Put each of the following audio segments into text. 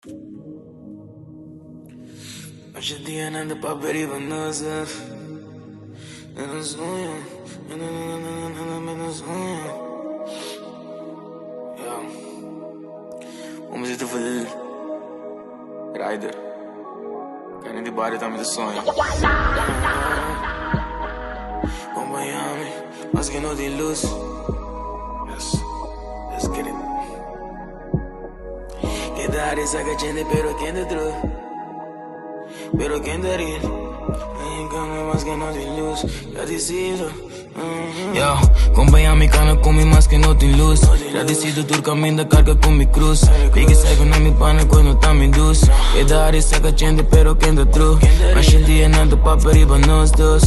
Hoje em dia nada para ver e vanosa. Menos unha, menos unha. Vamos ir fazer Rider. Querem de bar e também de sonho. Com Miami, mas que não tem luz. Yes, let's get it. Que dar essa cachende, pero quem dentro. Pero quien daría en cambio más que no tem luz. Ya decido. Yo, acompanha mi cana com mi más que no tem luz. Já decido tu caminho da carga com mi cruz. Pique segue na mi pana quando tá me induz. Que dar essa cachende, pero quem da true. Mas em dia nada pa periba nós dois.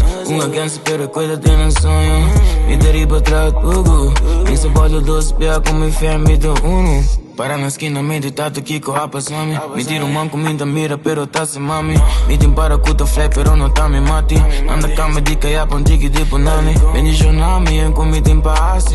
Ganso pero cuida de um sonho. Me deriva atrás tudo. Me sabota doce pia com mi fé me do uno. Para na esquina, mente tato aqui com a passame. Me tira um man comida mira, pero tá sem mami. Me tem para cuta flat, pero não tá me mate. Anda cama de caia, pão tique de punani. Bendicioname, em comida em paz.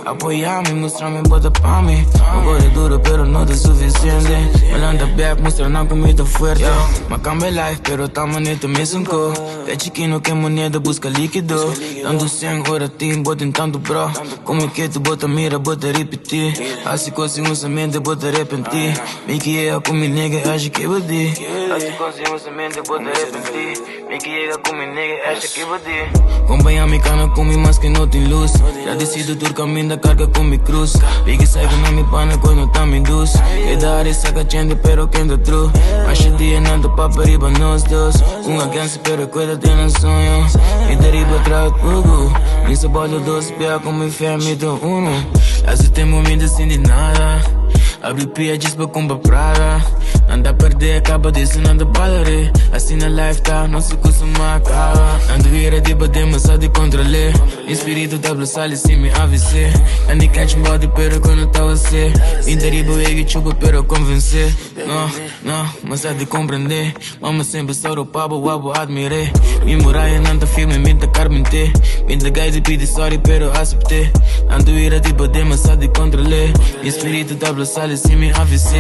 Apoiar-me, mostrar-me, bota pra mim. Agora é duro, pero não é suficiente. Ela anda back, mostra na comida forte. Mas cambia life, pero tá maneta me zancou. É chiquino que moneda busca líquido. Dando 100 horas, tem, bota tanto bro. Como que tu bota mira, bota repetir. Assim conseguimos mente, bota repentir. Me que é com minha nega, acha que vou dir. Assim conseguimos mente, bota repentir. Me que é com minha nega, acha que vou dir. Acompanha mi cana com mi mas que não tem luz. Já decido tu caminho da carga com mi cruz. Pique segue na mi pana quando tá me induz. E dar essa cachende, pero quem da true. Mas em dia nada pa periba nós dois. Ganso pero cuida de um sonho. Me deriva atrás tudo. Me sabota doce pia com mi fé me do uno. Assim tem momentos assim de nada. Abre pia diz pra comprar Prada. Anda a perder, acaba disso, não anda balare. Assim na life tá, não se costuma acabar. Ando ira de bater, mas só de controlar. Espírito da sale sim me AVC. Andi catch body, pero quando tá você. Inderibo e chupa, pero convencer. Não, mas é de compreender. Mama sempre soro pabo, wabo admirei. Mi muralha não tá firme, me tá carmente. Me da guys e pedi sorry, pero aceitei. Ando ira de bater, mas só de controlar. Espírito da sale sim me AVC.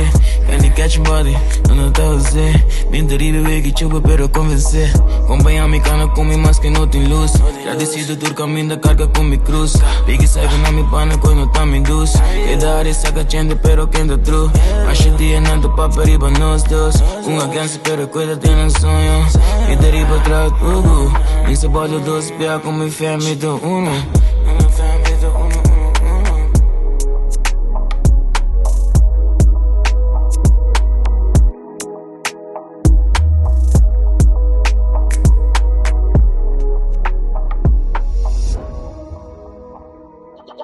Andi catch body. Não tá você. Me deriva e que chupa, pero convencer. Acompanha mi cana com mi mas que não tem luz. Já decido tu caminho da carga com mi cruz. Pique segue na mi pana quando tá me induz. Que dar essa cachende, pero quem da true. Mas em dia nada pa periba nós dois. Ganso pero cuida de um sonho. Me deriva atrás tudo. Me sabota doce pia com mi fé me do uno.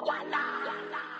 La la la.